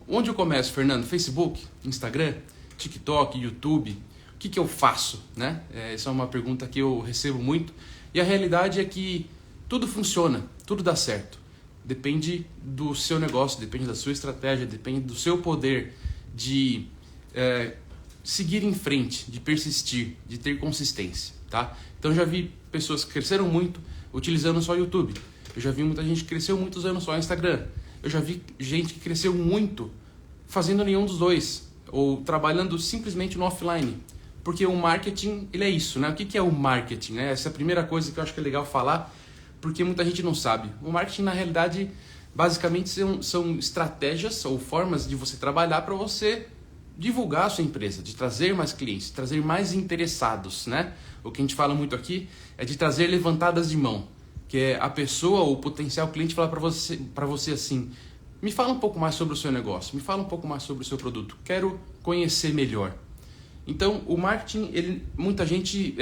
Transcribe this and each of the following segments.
onde eu começo, Fernando? Facebook, Instagram, TikTok, YouTube? O que eu faço, né? Essa é uma pergunta que eu recebo muito. E a realidade é que tudo funciona, tudo dá certo. Depende do seu negócio, depende da sua estratégia, depende do seu poder de seguir em frente, de persistir, de ter consistência, tá? Então eu já vi pessoas que cresceram muito utilizando só o YouTube. Eu já vi muita gente que cresceu muito usando só o Instagram. Eu já vi gente que cresceu muito fazendo nenhum dos dois, ou trabalhando simplesmente no offline. Porque o marketing, ele é isso, né? O que é o marketing, né? Essa é a primeira coisa que eu acho que é legal falar, porque muita gente não sabe. O marketing, na realidade, basicamente são estratégias ou formas de você trabalhar para você divulgar a sua empresa, de trazer mais clientes, trazer mais interessados, né? O que a gente fala muito aqui é de trazer levantadas de mão, que é a pessoa ou o potencial cliente falar para você assim: me fala um pouco mais sobre o seu negócio, me fala um pouco mais sobre o seu produto, quero conhecer melhor. Então, o marketing, muita gente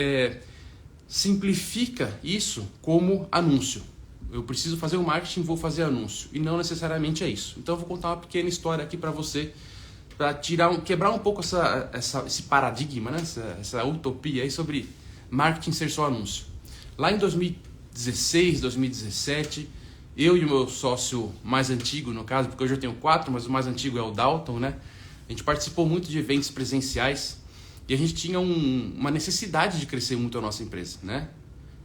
simplifica isso como anúncio. Eu preciso fazer o marketing, vou fazer anúncio. E não necessariamente é isso. Então, eu vou contar uma pequena história aqui para você, para quebrar um pouco esse paradigma, né? essa utopia aí sobre marketing ser só anúncio. Lá em 2016, 2017, eu e o meu sócio mais antigo, no caso, porque hoje eu tenho 4, mas o mais antigo é o Dalton, né? A gente participou muito de eventos presenciais e a gente tinha uma necessidade de crescer muito a nossa empresa, né?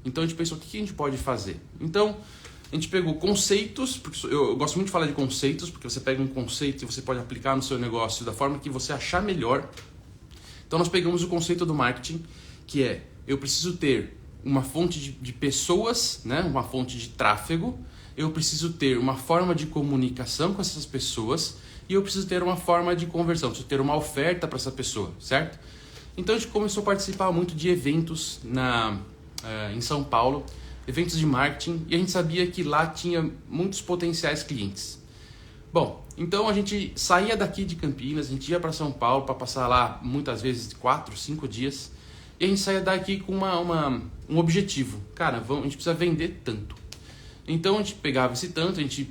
Então a gente pensou, o que a gente pode fazer? Então a gente pegou conceitos, porque eu gosto muito de falar de conceitos, porque você pega um conceito e você pode aplicar no seu negócio da forma que você achar melhor. Então nós pegamos o conceito do marketing, que é: eu preciso ter uma fonte de pessoas, né? Uma fonte de tráfego, eu preciso ter uma forma de comunicação com essas pessoas e eu preciso ter uma forma de conversão, preciso ter uma oferta para essa pessoa, certo? Então a gente começou a participar muito de eventos em São Paulo, eventos de marketing, e a gente sabia que lá tinha muitos potenciais clientes. Bom, então a gente saía daqui de Campinas, a gente ia para São Paulo para passar lá muitas vezes 4, 5 dias, e a gente saía daqui com um objetivo. Cara, a gente precisa vender tanto. Então a gente pegava esse tanto, a gente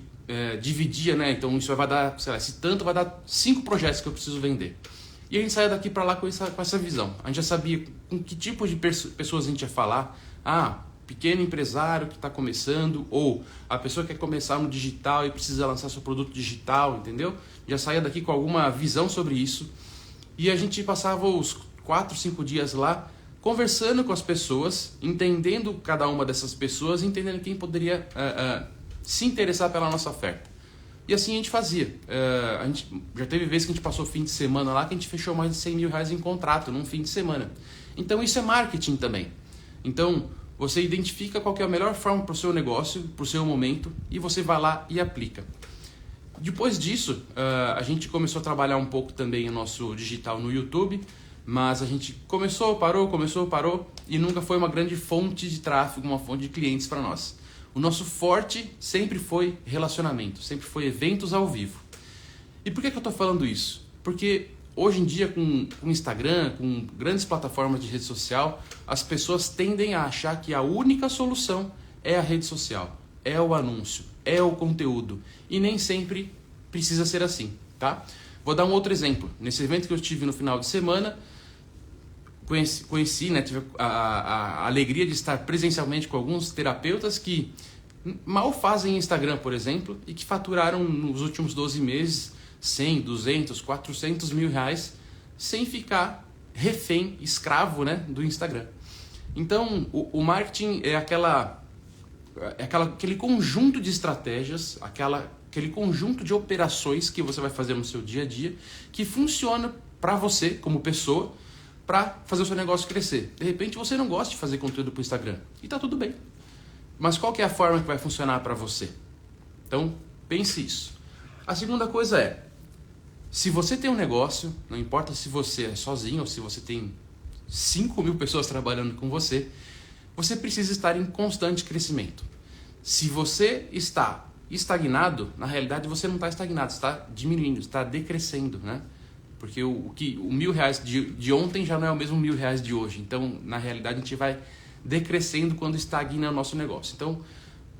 dividia, né? Então isso vai dar, sei lá, esse tanto vai dar 5 projetos que eu preciso vender. E a gente saía daqui para lá com essa visão. A gente já sabia com que tipo de pessoas a gente ia falar. Pequeno empresário que está começando, ou a pessoa que quer começar no digital e precisa lançar seu produto digital, entendeu? Já saía daqui com alguma visão sobre isso. E a gente passava os 4, 5 dias lá conversando com as pessoas, entendendo cada uma dessas pessoas, entendendo quem poderia se interessar pela nossa oferta. E assim a gente fazia. A gente já teve vezes que a gente passou fim de semana lá que a gente fechou mais de 100 mil reais em contrato num fim de semana. Então isso é marketing também. Então você identifica qual que é a melhor forma para o seu negócio, para o seu momento, e você vai lá e aplica. Depois disso, a gente começou a trabalhar um pouco também o nosso digital no YouTube, mas a gente começou, parou, e nunca foi uma grande fonte de tráfego, uma fonte de clientes para nós. O nosso forte sempre foi relacionamento, sempre foi eventos ao vivo. E por que eu estou falando isso? Porque hoje em dia, com Instagram, com grandes plataformas de rede social, as pessoas tendem a achar que a única solução é a rede social, é o anúncio, é o conteúdo. E nem sempre precisa ser assim, tá? Vou dar um outro exemplo. Nesse evento que eu tive no final de semana, conheci, né, tive a alegria de estar presencialmente com alguns terapeutas que mal fazem Instagram, por exemplo, e que faturaram nos últimos 12 meses 100, 200, 400 mil reais sem ficar refém, escravo, né, do Instagram. Então, o marketing é aquele conjunto de estratégias, aquele conjunto de operações que você vai fazer no seu dia a dia que funciona para você como pessoa, para fazer o seu negócio crescer. De repente você não gosta de fazer conteúdo para o Instagram e tá tudo bem. Mas qual que é a forma que vai funcionar para você? Então pense isso. A segunda coisa é, se você tem um negócio, não importa se você é sozinho ou se você tem 5 mil pessoas trabalhando com você, você precisa estar em constante crescimento. Se você está estagnado, na realidade você não está estagnado, você está diminuindo, está decrescendo, né? Porque o 1.000 reais de ontem já não é o mesmo 1.000 reais de hoje. Então, na realidade, a gente vai decrescendo quando estagna o nosso negócio. Então,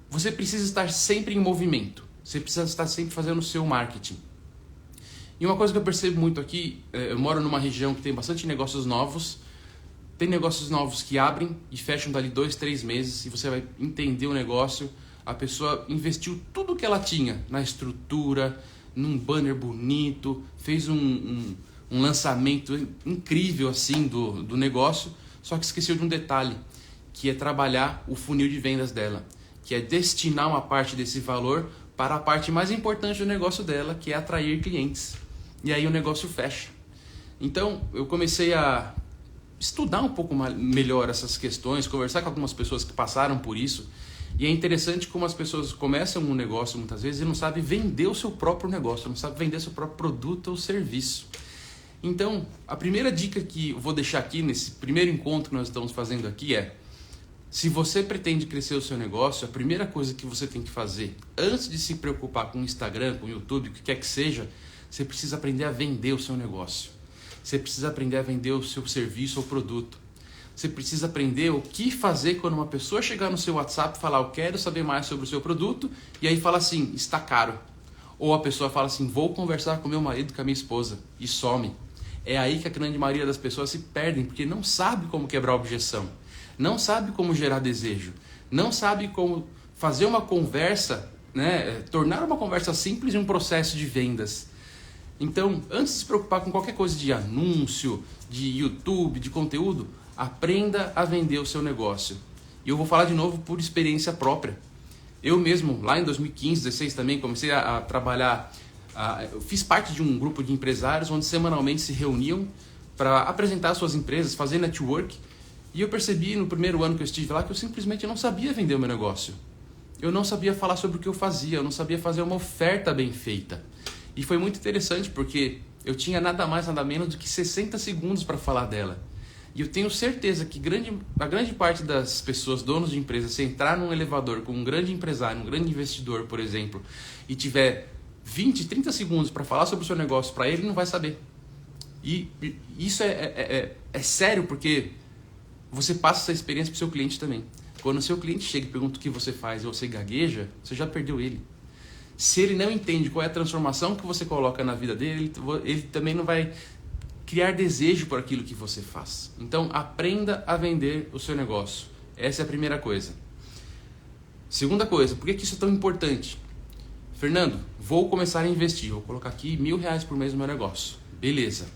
você precisa estar sempre em movimento. Você precisa estar sempre fazendo o seu marketing. E uma coisa que eu percebo muito aqui, eu moro numa região que tem bastante negócios novos. Tem negócios novos que abrem e fecham dali 2, 3 meses e você vai entender o negócio. A pessoa investiu tudo que ela tinha na estrutura, num banner bonito, fez um lançamento incrível assim do negócio, só que esqueceu de um detalhe, que é trabalhar o funil de vendas dela, que é destinar uma parte desse valor para a parte mais importante do negócio dela, que é atrair clientes. E aí o negócio fecha. Então eu comecei a estudar um pouco melhor essas questões, conversar com algumas pessoas que passaram por isso. E é interessante como as pessoas começam um negócio muitas vezes e não sabem vender o seu próprio negócio, não sabem vender seu próprio produto ou serviço. Então, a primeira dica que eu vou deixar aqui nesse primeiro encontro que nós estamos fazendo aqui é: se você pretende crescer o seu negócio, a primeira coisa que você tem que fazer, antes de se preocupar com o Instagram, com o YouTube, o que quer que seja, você precisa aprender a vender o seu negócio. Você precisa aprender a vender o seu serviço ou produto. Você precisa aprender o que fazer quando uma pessoa chegar no seu WhatsApp e falar: eu quero saber mais sobre o seu produto, e aí fala assim: está caro. Ou a pessoa fala assim: vou conversar com meu marido, com a minha esposa, e some. É aí que a grande maioria das pessoas se perdem, porque não sabe como quebrar a objeção, não sabe como gerar desejo, não sabe como fazer uma conversa, tornar uma conversa simples em um processo de vendas. Então, antes de se preocupar com qualquer coisa de anúncio, de YouTube, de conteúdo, aprenda a vender o seu negócio. E eu vou falar de novo por experiência própria. Eu mesmo, lá em 2015, 2016 também, comecei a trabalhar. Eu fiz parte de um grupo de empresários onde semanalmente se reuniam para apresentar suas empresas, fazer network. E eu percebi no primeiro ano que eu estive lá que eu simplesmente não sabia vender o meu negócio. Eu não sabia falar sobre o que eu fazia, eu não sabia fazer uma oferta bem feita. E foi muito interessante porque eu tinha nada mais, nada menos do que 60 segundos para falar dela. E eu tenho certeza que a grande parte das pessoas, donos de empresas, se entrar num elevador com um grande empresário, um grande investidor, por exemplo, e tiver 20, 30 segundos para falar sobre o seu negócio para ele, não vai saber. E isso é sério, porque você passa essa experiência para o seu cliente também. Quando o seu cliente chega e pergunta o que você faz e você gagueja, você já perdeu ele. Se ele não entende qual é a transformação que você coloca na vida dele, ele também não vai criar desejo por aquilo que você faz. Então, aprenda a vender o seu negócio. Essa é a primeira coisa. Segunda coisa, por que isso é tão importante? Fernando, vou começar a investir. Vou colocar aqui R$1.000 por mês no meu negócio. Beleza.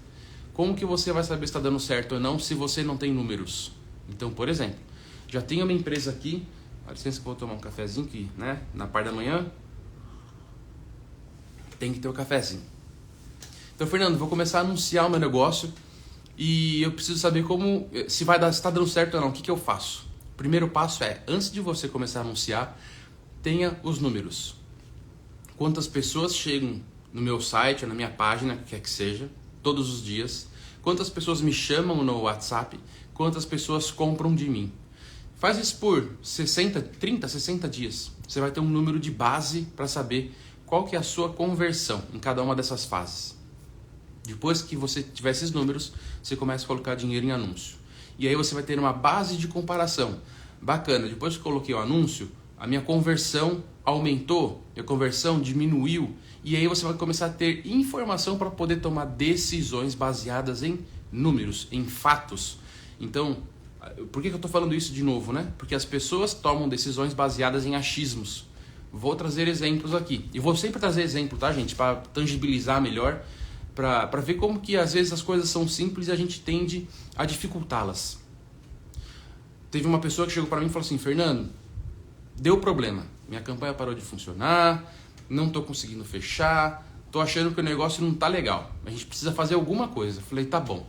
Como que você vai saber se está dando certo ou não se você não tem números? Então, por exemplo, já tenho uma empresa aqui. Dá licença que eu vou tomar um cafezinho aqui, na parte da manhã. Tem que ter o cafezinho. Então, Fernando, vou começar a anunciar o meu negócio e eu preciso saber se está dando certo ou não. O que eu faço? O primeiro passo é, antes de você começar a anunciar, tenha os números. Quantas pessoas chegam no meu site, ou na minha página, que quer que seja, todos os dias. Quantas pessoas me chamam no WhatsApp. Quantas pessoas compram de mim. Faz isso por 30, 60 dias. Você vai ter um número de base para saber qual que é a sua conversão em cada uma dessas fases. Depois que você tiver esses números, você começa a colocar dinheiro em anúncio. E aí você vai ter uma base de comparação. Bacana, depois que eu coloquei o anúncio, a minha conversão aumentou, a conversão diminuiu. E aí você vai começar a ter informação para poder tomar decisões baseadas em números, em fatos. Então, por que eu estou falando isso de novo, Porque as pessoas tomam decisões baseadas em achismos. Vou trazer exemplos aqui. E vou sempre trazer exemplo, tá, gente? Para tangibilizar melhor, para ver como que às vezes as coisas são simples e a gente tende a dificultá-las. Teve uma pessoa que chegou para mim e falou assim: Fernando, deu problema. Minha campanha parou de funcionar, não estou conseguindo fechar, estou achando que o negócio não está legal. A gente precisa fazer alguma coisa. Eu falei, tá bom.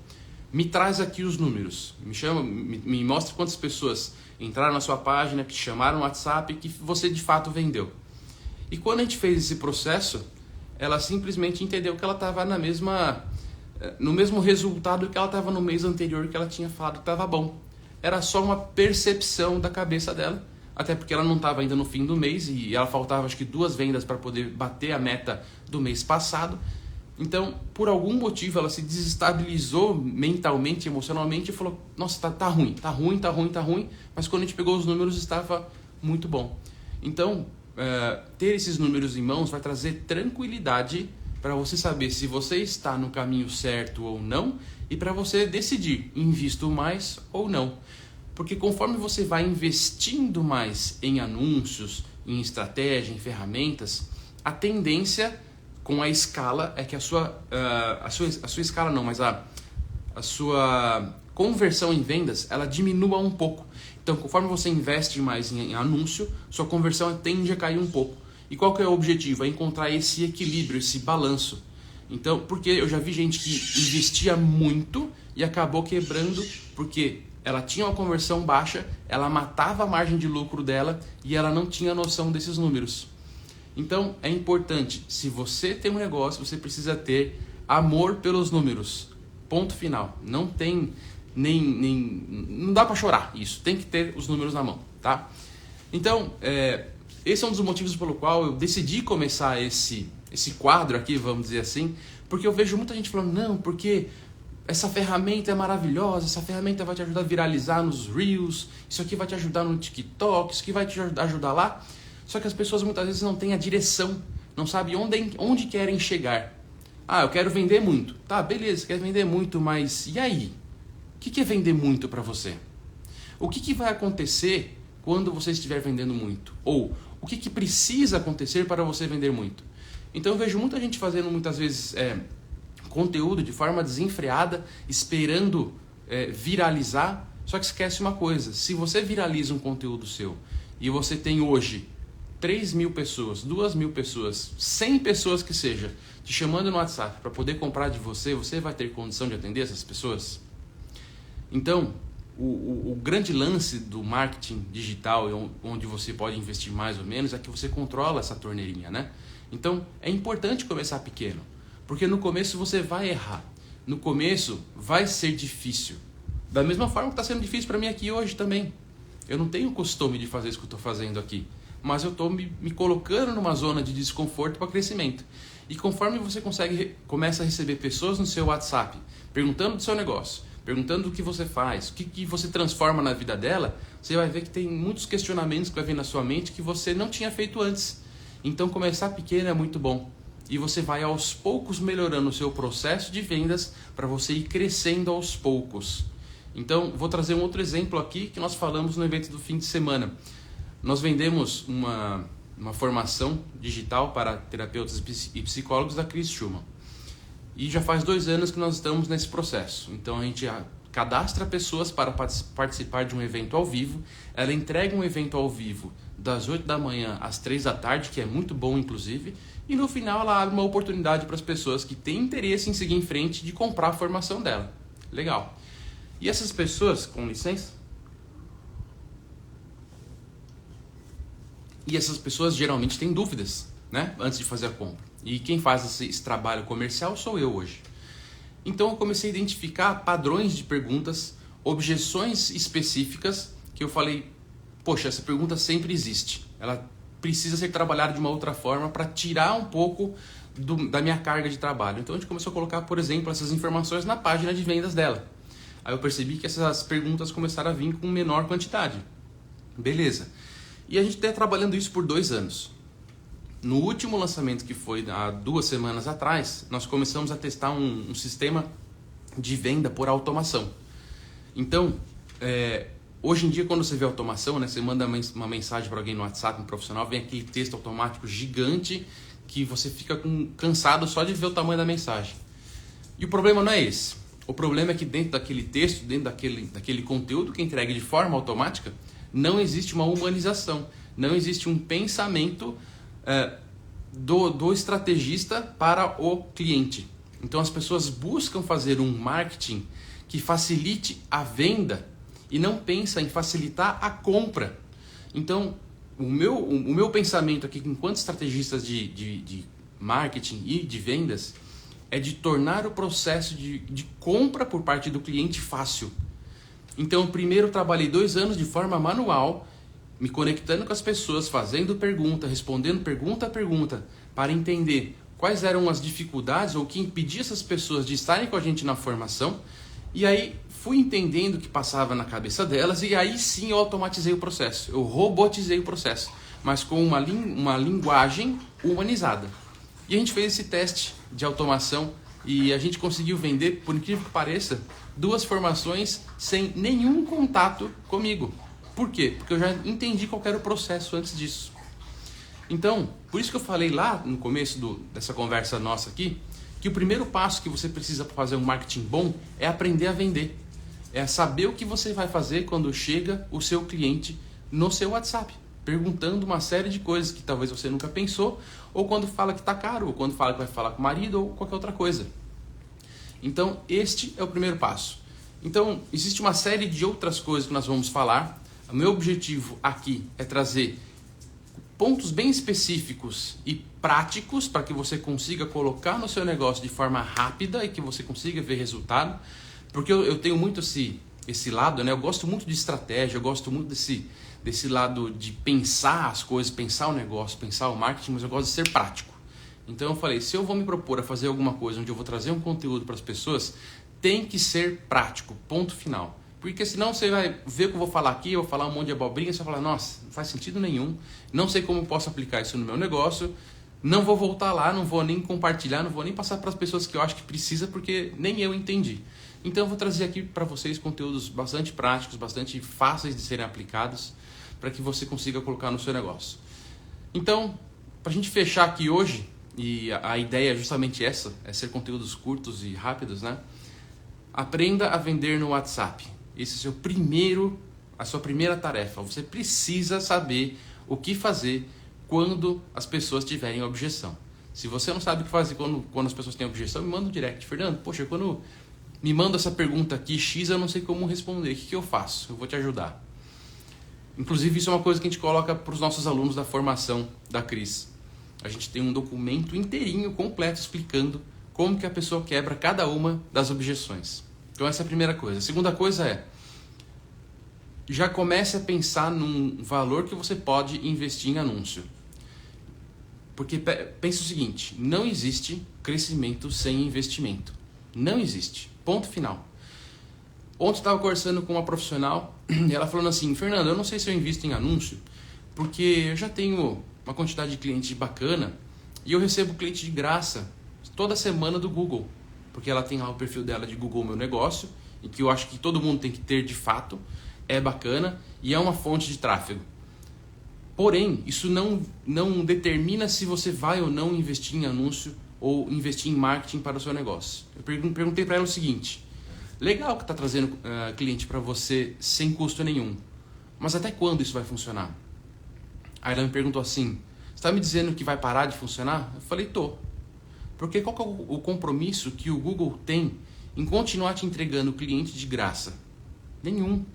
Me traz aqui os números. Me mostra quantas pessoas entraram na sua página, que te chamaram no WhatsApp, que você de fato vendeu. E quando a gente fez esse processo, ela simplesmente entendeu que ela estava no mesmo resultado que ela estava no mês anterior, que ela tinha falado que estava bom. Era só uma percepção da cabeça dela, até porque ela não estava ainda no fim do mês e ela faltava acho que 2 vendas para poder bater a meta do mês passado. Então, por algum motivo, ela se desestabilizou mentalmente, emocionalmente e falou: nossa, tá ruim, mas quando a gente pegou os números estava muito bom. Então, ter esses números em mãos vai trazer tranquilidade para você saber se você está no caminho certo ou não e para você decidir, invisto mais ou não. Porque conforme você vai investindo mais em anúncios, em estratégia, em ferramentas, a tendência com a escala é que a sua escala não, mas a sua conversão em vendas, ela diminua um pouco. Então, conforme você investe mais em anúncio, sua conversão tende a cair um pouco. E qual que é o objetivo? É encontrar esse equilíbrio, esse balanço. Então, porque eu já vi gente que investia muito e acabou quebrando porque ela tinha uma conversão baixa, ela matava a margem de lucro dela e ela não tinha noção desses números. Então, é importante, se você tem um negócio, você precisa ter amor pelos números. Ponto final. Não tem não dá para chorar isso. Tem que ter os números na mão, tá? Então, esse é um dos motivos pelo qual eu decidi começar esse quadro aqui, vamos dizer assim, porque eu vejo muita gente falando, não, porque essa ferramenta é maravilhosa, essa ferramenta vai te ajudar a viralizar nos Reels, isso aqui vai te ajudar no TikTok, isso aqui vai te ajudar lá. Só que as pessoas muitas vezes não têm a direção, não sabem onde querem chegar. Ah, eu quero vender muito. Tá, beleza, quer vender muito, mas e aí? O que é vender muito para você? O que vai acontecer quando você estiver vendendo muito? Ou o que precisa acontecer para você vender muito? Então eu vejo muita gente fazendo muitas vezes conteúdo de forma desenfreada, esperando viralizar, só que esquece uma coisa, se você viraliza um conteúdo seu e você tem hoje 3.000 pessoas, 2.000 pessoas, 100 pessoas que seja, te chamando no WhatsApp para poder comprar de você, você vai ter condição de atender essas pessoas? Então, o grande lance do marketing digital, onde você pode investir mais ou menos, é que você controla essa torneirinha, né? Então, é importante começar pequeno, porque no começo você vai errar, no começo vai ser difícil. Da mesma forma que está sendo difícil para mim aqui hoje também. Eu não tenho costume de fazer isso que eu estou fazendo aqui, mas eu estou me colocando numa zona de desconforto para crescimento. E conforme você começa a receber pessoas no seu WhatsApp, perguntando do seu negócio, perguntando o que você faz, o que você transforma na vida dela, você vai ver que tem muitos questionamentos que vai vir na sua mente que você não tinha feito antes. Então começar pequeno é muito bom. E você vai aos poucos melhorando o seu processo de vendas para você ir crescendo aos poucos. Então vou trazer um outro exemplo aqui que nós falamos no evento do fim de semana. Nós vendemos uma formação digital para terapeutas e psicólogos da Chris Schumann. E já faz 2 anos que nós estamos nesse processo. Então a gente cadastra pessoas para participar de um evento ao vivo. Ela entrega um evento ao vivo das 8 da manhã às 3 da tarde, que é muito bom inclusive. E no final ela abre uma oportunidade para as pessoas que têm interesse em seguir em frente de comprar a formação dela. Legal. E essas pessoas, com licença... E essas pessoas geralmente têm dúvidas, né, antes de fazer a compra. E quem faz esse trabalho comercial sou eu hoje. Então eu comecei a identificar padrões de perguntas, objeções específicas, que eu falei, poxa, essa pergunta sempre existe. Ela precisa ser trabalhada de uma outra forma para tirar um pouco da minha carga de trabalho. Então a gente começou a colocar, por exemplo, essas informações na página de vendas dela. Aí eu percebi que essas perguntas começaram a vir com menor quantidade. Beleza. E a gente está trabalhando isso por 2 anos. No último lançamento, que foi há 2 semanas atrás, nós começamos a testar um sistema de venda por automação. Então, hoje em dia, quando você vê automação, né, você manda uma mensagem para alguém no WhatsApp, um profissional, vem aquele texto automático gigante que você fica cansado só de ver o tamanho da mensagem. E o problema não é esse. O problema é que dentro daquele texto, dentro daquele conteúdo que é entregue de forma automática, não existe uma humanização, não existe um pensamento do estrategista para o cliente. Então as pessoas buscam fazer um marketing que facilite a venda e não pensa em facilitar a compra. Então o meu pensamento aqui enquanto estrategista de marketing e de vendas é de tornar o processo de compra por parte do cliente fácil. Então, primeiro trabalhei 2 anos de forma manual, me conectando com as pessoas, fazendo pergunta, respondendo pergunta a pergunta, para entender quais eram as dificuldades ou o que impedia essas pessoas de estarem com a gente na formação. E aí fui entendendo o que passava na cabeça delas e aí sim eu automatizei o processo, eu robotizei o processo, mas com uma linguagem humanizada. E a gente fez esse teste de automação e a gente conseguiu vender, por incrível que pareça, 2 formações sem nenhum contato comigo. Por quê? Porque eu já entendi qual era o processo antes disso. Então, por isso que eu falei lá no começo dessa conversa nossa aqui, que o primeiro passo que você precisa para fazer um marketing bom é aprender a vender. É saber o que você vai fazer quando chega o seu cliente no seu WhatsApp, perguntando uma série de coisas que talvez você nunca pensou, ou quando fala que está caro, ou quando fala que vai falar com o marido, ou qualquer outra coisa. Então, este é o primeiro passo. Então, existe uma série de outras coisas que nós vamos falar. O meu objetivo aqui é trazer pontos bem específicos e práticos para que você consiga colocar no seu negócio de forma rápida e que você consiga ver resultado. Porque eu tenho muito esse lado, né? Eu gosto muito de estratégia, eu gosto muito desse lado de pensar as coisas, pensar o negócio, pensar o marketing, mas eu gosto de ser prático. Então eu falei, se eu vou me propor a fazer alguma coisa onde eu vou trazer um conteúdo para as pessoas, tem que ser prático, ponto final. Porque senão você vai ver o que eu vou falar aqui, eu vou falar um monte de abobrinha, você vai falar, nossa, não faz sentido nenhum, não sei como eu posso aplicar isso no meu negócio, não vou voltar lá, não vou nem compartilhar, não vou nem passar para as pessoas que eu acho que precisa, porque nem eu entendi. Então eu vou trazer aqui para vocês conteúdos bastante práticos, bastante fáceis de serem aplicados, para que você consiga colocar no seu negócio. Então, para a gente fechar aqui hoje, e a ideia é justamente essa, é ser conteúdos curtos e rápidos, né? Aprenda a vender no WhatsApp. Esse é a sua primeira tarefa. Você precisa saber o que fazer quando as pessoas tiverem objeção. Se você não sabe o que fazer quando as pessoas têm objeção, me manda um direct. Fernando, poxa, quando me manda essa pergunta aqui, X, eu não sei como responder. O que eu faço? Eu vou te ajudar. Inclusive, isso é uma coisa que a gente coloca para os nossos alunos da formação da Cris. A gente tem um documento inteirinho, completo, explicando como que a pessoa quebra cada uma das objeções. Então essa é a primeira coisa. A segunda coisa é, já comece a pensar num valor que você pode investir em anúncio. Porque pensa o seguinte, não existe crescimento sem investimento. Não existe. Ponto final. Ontem eu estava conversando com uma profissional e ela falando assim, Fernando, eu não sei se eu invisto em anúncio, porque eu já tenho uma quantidade de clientes bacana e eu recebo cliente de graça toda semana do Google, porque ela tem lá o perfil dela de Google Meu Negócio, e que eu acho que todo mundo tem que ter de fato, é bacana e é uma fonte de tráfego. Porém, isso não determina se você vai ou não investir em anúncio ou investir em marketing para o seu negócio. Eu perguntei para ela o seguinte, legal que está trazendo cliente para você sem custo nenhum, mas até quando isso vai funcionar? Aí ela me perguntou assim, você está me dizendo que vai parar de funcionar? Eu falei, tô. Porque qual que é o compromisso que o Google tem em continuar te entregando cliente de graça? Nenhum.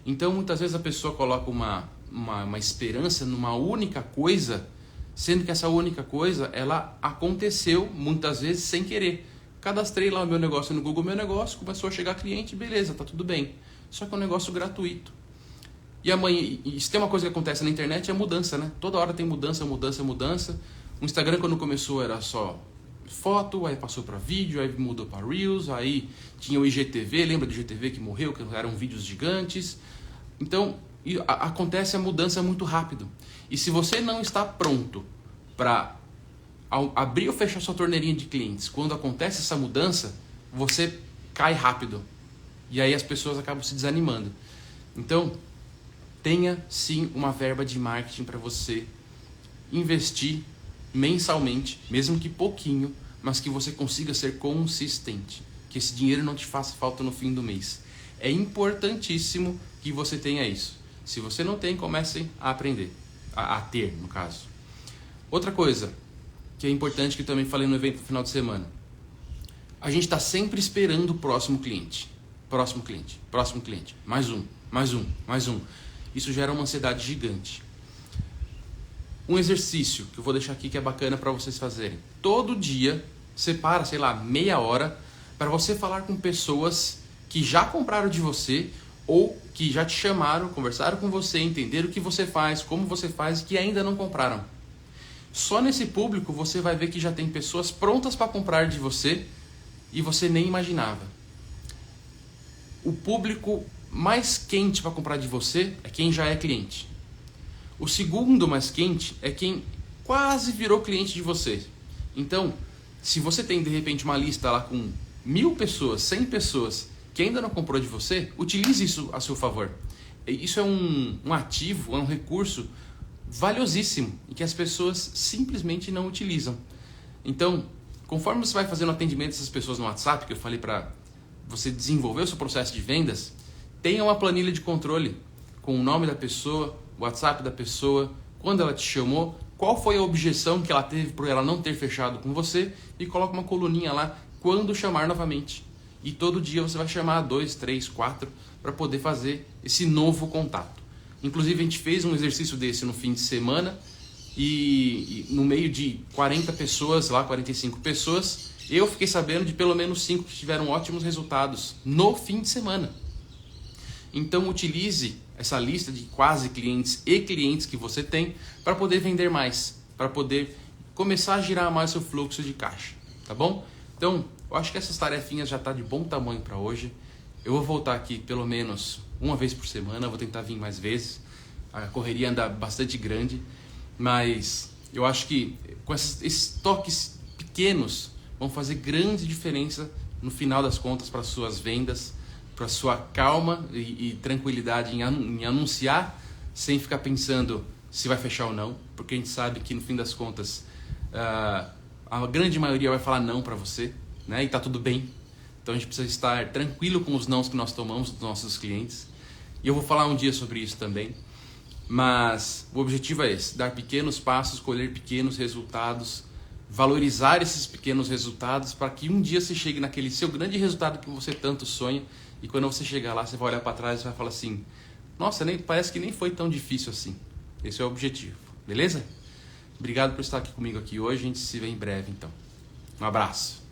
Então muitas vezes a pessoa coloca uma esperança numa única coisa, sendo que essa única coisa ela aconteceu muitas vezes sem querer. Cadastrei lá o meu negócio no Google Meu Negócio, começou a chegar cliente, beleza, tá tudo bem. Só que é um negócio gratuito. E se tem uma coisa que acontece na internet é mudança, né? Toda hora tem mudança. O Instagram quando começou era só foto, aí passou para vídeo, aí mudou para Reels, aí tinha o IGTV, lembra do IGTV que morreu, que eram vídeos gigantes. Então acontece a mudança muito rápido. E se você não está pronto para abrir ou fechar sua torneirinha de clientes, quando acontece essa mudança, você cai rápido. E aí as pessoas acabam se desanimando. Então, tenha sim uma verba de marketing para você investir mensalmente, mesmo que pouquinho, mas que você consiga ser consistente, que esse dinheiro não te faça falta no fim do mês. É importantíssimo que você tenha isso. Se você não tem, comece a aprender, a ter, no caso. Outra coisa que é importante, que eu também falei no evento no final de semana, a gente está sempre esperando o próximo cliente, mais um. Isso gera uma ansiedade gigante. Um exercício que eu vou deixar aqui que é bacana para vocês fazerem. Todo dia, separa, meia hora para você falar com pessoas que já compraram de você ou que já te chamaram, conversaram com você, entenderam o que você faz, como você faz e que ainda não compraram. Só nesse público você vai ver que já tem pessoas prontas para comprar de você e você nem imaginava. O público mais quente para comprar de você é quem já é cliente. O segundo mais quente é quem quase virou cliente de você. Então, se você tem de repente uma lista lá com 1000 pessoas, 100 pessoas que ainda não comprou de você, utilize isso a seu favor. Isso é um ativo, é um recurso valiosíssimo e que as pessoas simplesmente não utilizam. Então, conforme você vai fazendo atendimento dessas pessoas no WhatsApp, que eu falei para você desenvolver o seu processo de vendas, tenha uma planilha de controle com o nome da pessoa, o WhatsApp da pessoa, quando ela te chamou, qual foi a objeção que ela teve por ela não ter fechado com você e coloca uma coluninha lá, quando chamar novamente. E todo dia você vai chamar 2, 3, 4 para poder fazer esse novo contato. Inclusive a gente fez um exercício desse no fim de semana e no meio de 40 pessoas, lá 45 pessoas, eu fiquei sabendo de pelo menos 5 que tiveram ótimos resultados no fim de semana. Então utilize essa lista de quase clientes e clientes que você tem para poder vender mais, para poder começar a girar mais seu fluxo de caixa, tá bom? Então, eu acho que essas tarefinhas já tá de bom tamanho para hoje. Eu vou voltar aqui pelo menos uma vez por semana, vou tentar vir mais vezes. A correria anda bastante grande, mas eu acho que com esses toques pequenos vão fazer grande diferença no final das contas para suas vendas, para sua calma e tranquilidade em anunciar sem ficar pensando se vai fechar ou não, porque a gente sabe que no fim das contas a grande maioria vai falar não para você, né? E tá tudo bem. Então a gente precisa estar tranquilo com os nãos que nós tomamos dos nossos clientes. E eu vou falar um dia sobre isso também. Mas o objetivo é esse, dar pequenos passos, colher pequenos resultados, valorizar esses pequenos resultados para que um dia você chegue naquele seu grande resultado que você tanto sonha. E quando você chegar lá, você vai olhar para trás e vai falar assim, nossa, parece que nem foi tão difícil assim. Esse é o objetivo, beleza? Obrigado por estar aqui comigo aqui hoje, a gente se vê em breve então. Um abraço.